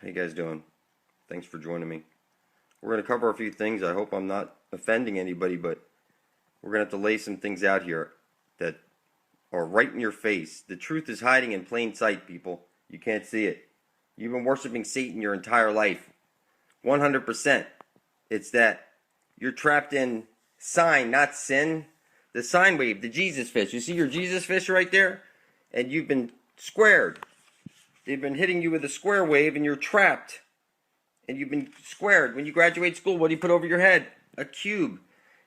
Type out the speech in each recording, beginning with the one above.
How you guys doing? Thanks for joining me. We're going to cover a few things. I hope I'm not offending anybody, but we're going to have to lay some things out here that are right in your face. The truth is hiding in plain sight, people. You can't see it. You've been worshiping Satan your entire life. 100%. It's that you're trapped in sign, not sin. The sine wave, the Jesus fish. You see your Jesus fish right there? And you've been squared. They've been hitting you with a square wave and you're trapped. And you've been squared. When you graduate school, what do you put over your head? A cube.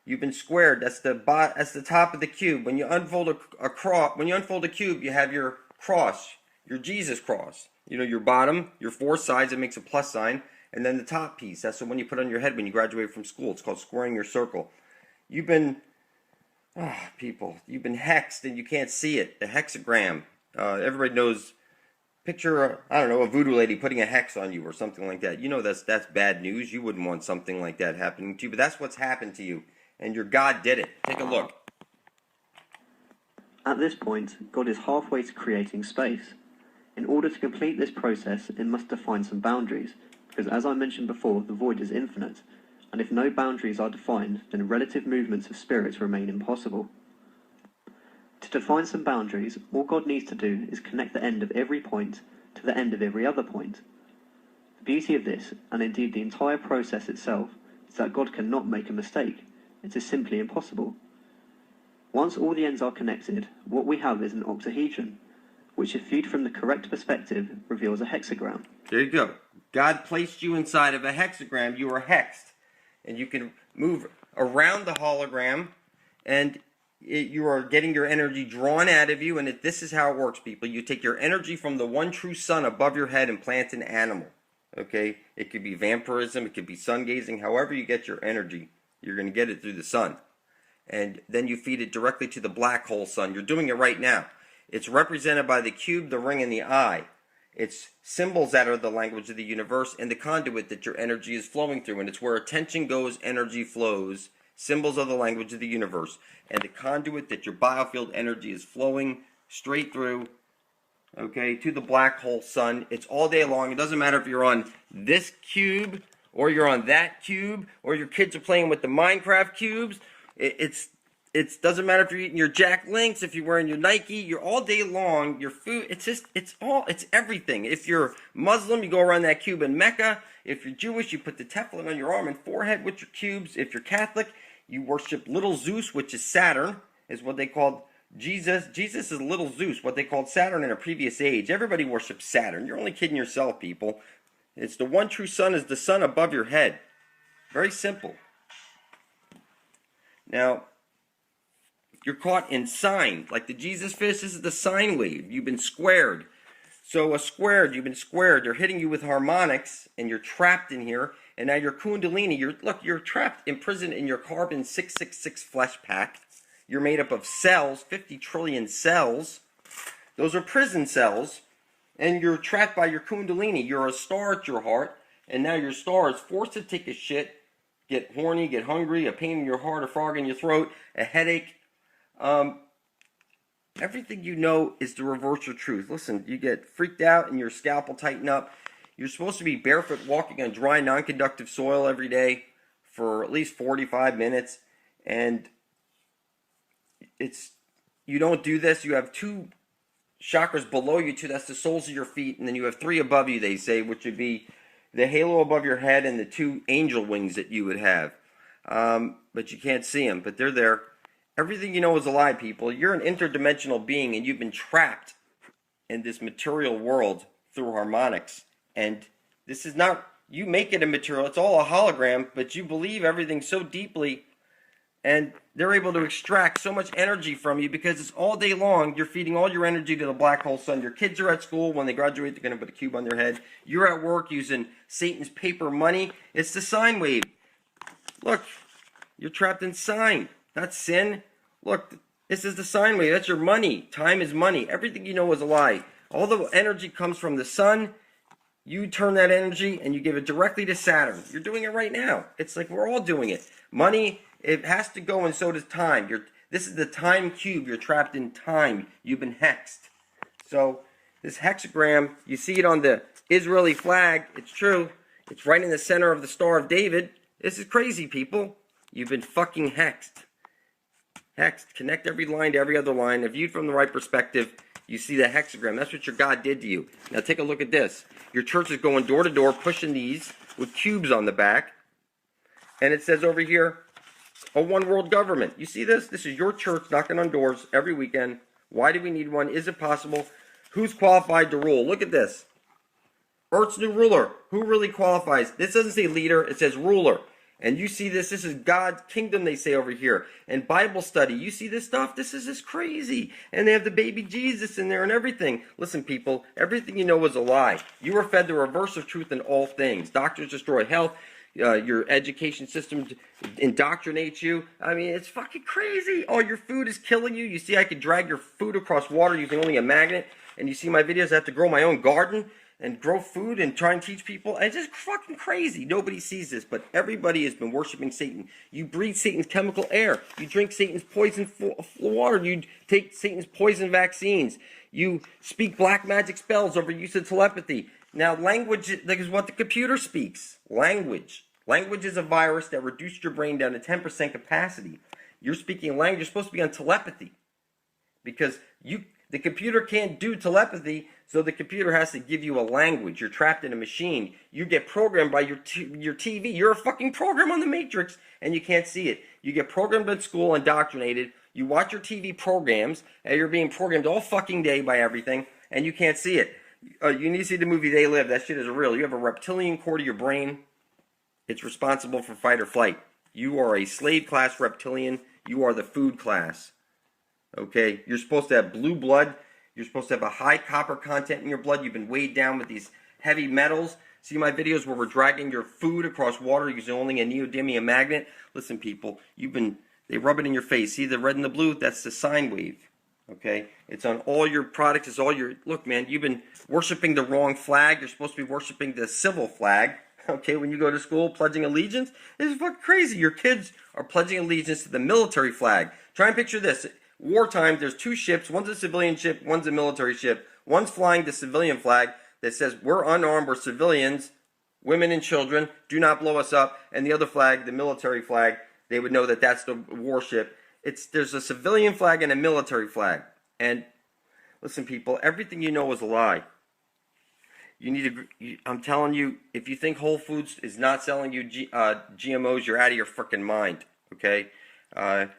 You've been squared. That's the top of the cube. When you unfold a cube, you have your cross, your Jesus cross. You know, your bottom, your four sides, it makes a plus sign. And then the top piece, that's the one you put on your head when you graduate from school. It's called squaring your circle. You've been, people, you've been hexed and you can't see it. The hexagram. Everybody knows, picture, I don't know, a voodoo lady putting a hex on you or something like that. You know that's bad news. You wouldn't want something like that happening to you, but that's what's happened to you. And your God did it. Take a look. At this point, God is halfway to creating space. In order to complete this process, it must define some boundaries, because as I mentioned before, the void is infinite, and if no boundaries are defined, then relative movements of spirits remain impossible. To define some boundaries, all God needs to do is connect the end of every point to the end of every other point. The beauty of this, and indeed the entire process itself, is that God cannot make a mistake. It is simply impossible. Once all the ends are connected, what we have is an octahedron, which if viewed from the correct perspective, reveals a hexagram. There you go. God placed you inside of a hexagram. You are hexed. And you can move around the hologram, and you are getting your energy drawn out of you. And this is how it works, people. You take your energy from the one true sun above your head and plant an animal. Okay? It could be vampirism. It could be sun gazing. However you get your energy, you're going to get it through the sun. And then you feed it directly to the black hole sun. You're doing it right now. It's represented by the cube, the ring, and the eye. It's symbols that are the language of the universe and the conduit that your energy is flowing through. And it's where attention goes, energy flows. Symbols are the language of the universe. And the conduit that your biofield energy is flowing straight through, okay, to the black hole sun. It's all day long. It doesn't matter if you're on this cube or you're on that cube or your kids are playing with the Minecraft cubes. It doesn't matter if you're eating your Jack Links, if you're wearing your Nike, you're all day long, your food, it's everything. If you're Muslim, you go around that cube in Mecca. If you're Jewish, you put the tefillin on your arm and forehead with your cubes. If you're Catholic, you worship little Zeus, which is Saturn, is what they called Jesus. Jesus is little Zeus, what they called Saturn in a previous age. Everybody worships Saturn. You're only kidding yourself, people. It's the one true sun is the sun above your head. Very simple. Now, you're caught in sine, like the Jesus fish. This is the sine wave. You've been squared. So you've been squared. They're hitting you with harmonics, and you're trapped in here. And now your kundalini, you're trapped, imprisoned in your carbon 666 flesh pack. You're made up of cells, 50 trillion cells. Those are prison cells. And you're trapped by your kundalini. You're a star at your heart, and now your star is forced to take a shit, get horny, get hungry, a pain in your heart, a frog in your throat, a headache. Everything you know is to reverse your truth. Listen, you get freaked out and your scalp will tighten up. You're supposed to be barefoot walking on dry, non-conductive soil every day for at least 45 minutes. And you don't do this. You have two chakras below you, that's the soles of your feet. And then you have three above you, they say, which would be the halo above your head and the two angel wings that you would have. But you can't see them, but they're there. Everything you know is a lie, people. You're an interdimensional being, and you've been trapped in this material world through harmonics. And this is not, you make it a material, it's all a hologram, but you believe everything so deeply, and they're able to extract so much energy from you because it's all day long. You're feeding all your energy to the black hole sun. Your kids are at school. When they graduate, they're going to put a cube on their head. You're at work using Satan's paper money. It's the sine wave. Look, you're trapped in sine. That's sin. Look, this is the sine wave. That's your money. Time is money. Everything you know is a lie. All the energy comes from the sun. You turn that energy and you give it directly to Saturn. You're doing it right now. It's like we're all doing it. Money, it has to go, and so does time. This is the time cube. You're trapped in time. You've been hexed. So this hexagram, you see it on the Israeli flag. It's true. It's right in the center of the Star of David. This is crazy, people. You've been fucking hexed. Hexed. Connect every line to every other line. If viewed from the right perspective, you see the hexagram. That's what your God did to you. Now take a look at this. Your church is going door to door, pushing these with cubes on the back. And it says over here, a one world government. You see this? This is your church knocking on doors every weekend. Why do we need one? Is it possible? Who's qualified to rule? Look at this. Earth's new ruler. Who really qualifies? This doesn't say leader. It says ruler. And you see this. This is God's kingdom, they say over here. And Bible study. You see this stuff? This is just crazy. And they have the baby Jesus in there and everything. Listen, people. Everything you know is a lie. You are fed the reverse of truth in all things. Doctors destroy health. Your education system indoctrinates you. I mean, it's fucking crazy. Oh, your food is killing you. You see, I could drag your food across water using only a magnet. And you see my videos, I have to grow my own garden and grow food and try and teach people. It's just fucking crazy. Nobody sees this, but everybody has been worshiping Satan. You breathe Satan's chemical air. You drink Satan's poison water. You take Satan's poison vaccines. You speak black magic spells over use of telepathy. Now, language is what the computer speaks. Language. Language is a virus that reduced your brain down to 10% capacity. You're speaking language. You're supposed to be on telepathy. Because the computer can't do telepathy, so the computer has to give you a language. You're trapped in a machine. You get programmed by your TV. You're a fucking program on the Matrix, and you can't see it. You get programmed at school, indoctrinated. You watch your TV programs, and you're being programmed all fucking day by everything, and you can't see it. You need to see the movie They Live. That shit is real. You have a reptilian core to your brain. It's responsible for fight or flight. You are a slave class reptilian. You are the food class. Okay? You're supposed to have blue blood. You're supposed to have a high copper content in your blood. You've been weighed down with these heavy metals. See my videos where we're dragging your food across water using only a neodymium magnet? Listen, people, they rub it in your face. See the red and the blue? That's the sine wave. Okay? It's on all your products. It's all your... Look, man, you've been worshiping the wrong flag. You're supposed to be worshiping the civil flag. Okay, when you go to school, pledging allegiance. This is fucking crazy. Your kids are pledging allegiance to the military flag. Try and picture this. Wartime, there's two ships. One's a civilian ship, one's a military ship. One's flying the civilian flag that says, we're unarmed, we're civilians, women and children, do not blow us up. And the other flag, the military flag, they would know that that's the warship. There's a civilian flag and a military flag. Listen, people, everything you know is a lie. I'm telling you, if you think Whole Foods is not selling you GMOs, you're out of your freaking mind. Okay?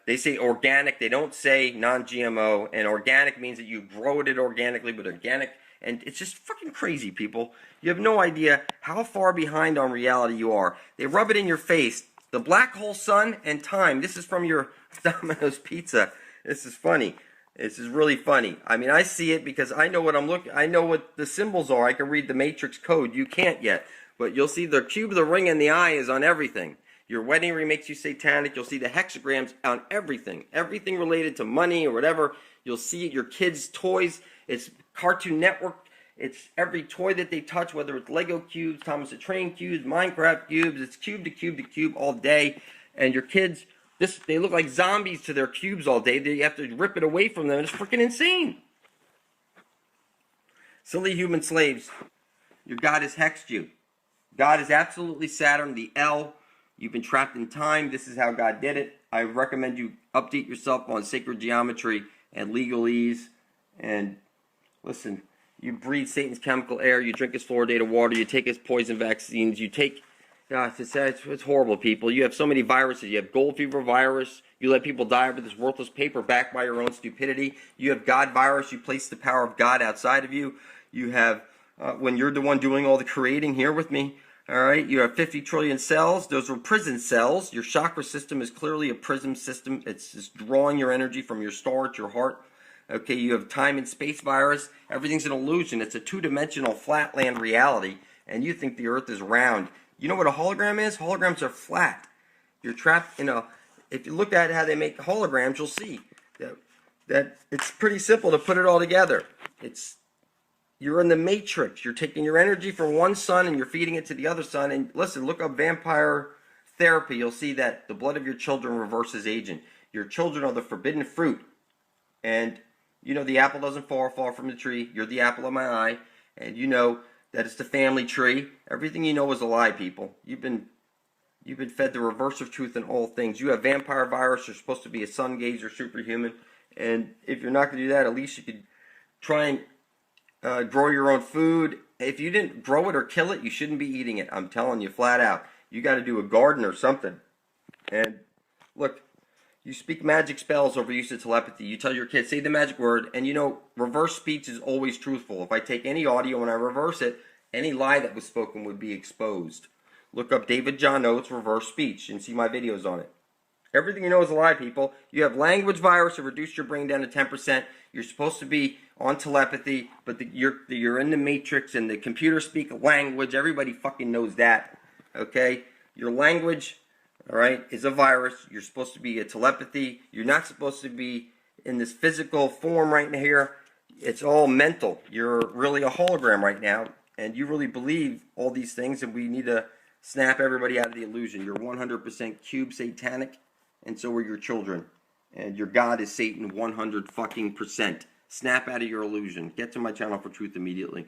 They say organic. They don't say non-GMO. And organic means that you grow it organically, but organic. And it's just fucking crazy, people. You have no idea how far behind on reality you are. They rub it in your face. The black hole sun and time. This is from your Domino's pizza. This is funny. This is really funny. I mean, I see it because I know what I'm looking. I know what the symbols are. I can read the matrix code. You can't yet. But you'll see the cube, the ring, and the eye is on everything. Your wedding ring makes you satanic. You'll see the hexagrams on everything. Everything related to money or whatever. You'll see it. Your kids' toys. It's Cartoon Network. It's every toy that they touch, whether it's Lego cubes, Thomas the Train cubes, Minecraft cubes. It's cube to cube to cube all day. And your kids, they look like zombies to their cubes all day. They have to rip it away from them. It's freaking insane. Silly human slaves. Your God has hexed you. God is absolutely Saturn, the L. You've been trapped in time. This is how God did it. I recommend you update yourself on sacred geometry and legalese. And listen, you breathe Satan's chemical air. You drink his fluoridated water. You take his poison vaccines. You take... Gosh, it's horrible, people. You have so many viruses. You have gold fever virus. You let people die over this worthless paper backed by your own stupidity. You have God virus. You place the power of God outside of you. You have, when you're the one doing all the creating here with me, all right, you have 50 trillion cells. Those are prison cells. Your chakra system is clearly a prism system. It's just drawing your energy from your star to your heart. Okay, you have time and space virus. Everything's an illusion. It's a two-dimensional flatland reality, and you think the earth is round. You know what a hologram is? Holograms are flat. You're trapped in a... If you look at how they make holograms, you'll see that it's pretty simple to put it all together. You're in the matrix. You're taking your energy from one sun and you're feeding it to the other sun. And listen, look up vampire therapy. You'll see that the blood of your children reverses aging. Your children are the forbidden fruit. And you know the apple doesn't fall far from the tree. You're the apple of my eye. And you know that it's the family tree. Everything you know is a lie, people. You've been fed the reverse of truth in all things. You have vampire virus. You're supposed to be a sun gazer, superhuman. And if you're not going to do that, at least you could try and grow your own food. If you didn't grow it or kill it, you shouldn't be eating it. I'm telling you flat out. You got to do a garden or something. And look, you speak magic spells over use of telepathy. You tell your kids, say the magic word, and you know, reverse speech is always truthful. If I take any audio and I reverse it, any lie that was spoken would be exposed. Look up David John Oates reverse speech and see my videos on it. Everything you know is a lie, people. You have language virus to reduce your brain down to 10%. You're supposed to be on telepathy, but you're in the matrix and the computer speak language. Everybody fucking knows that, okay? Your language, all right, is a virus. You're supposed to be a telepathy. You're not supposed to be in this physical form right here. It's all mental. You're really a hologram right now, and you really believe all these things, and we need to snap everybody out of the illusion. You're 100% cube satanic, and so are your children. And your God is Satan 100 fucking %. Snap out of your illusion. Get to my channel for truth immediately.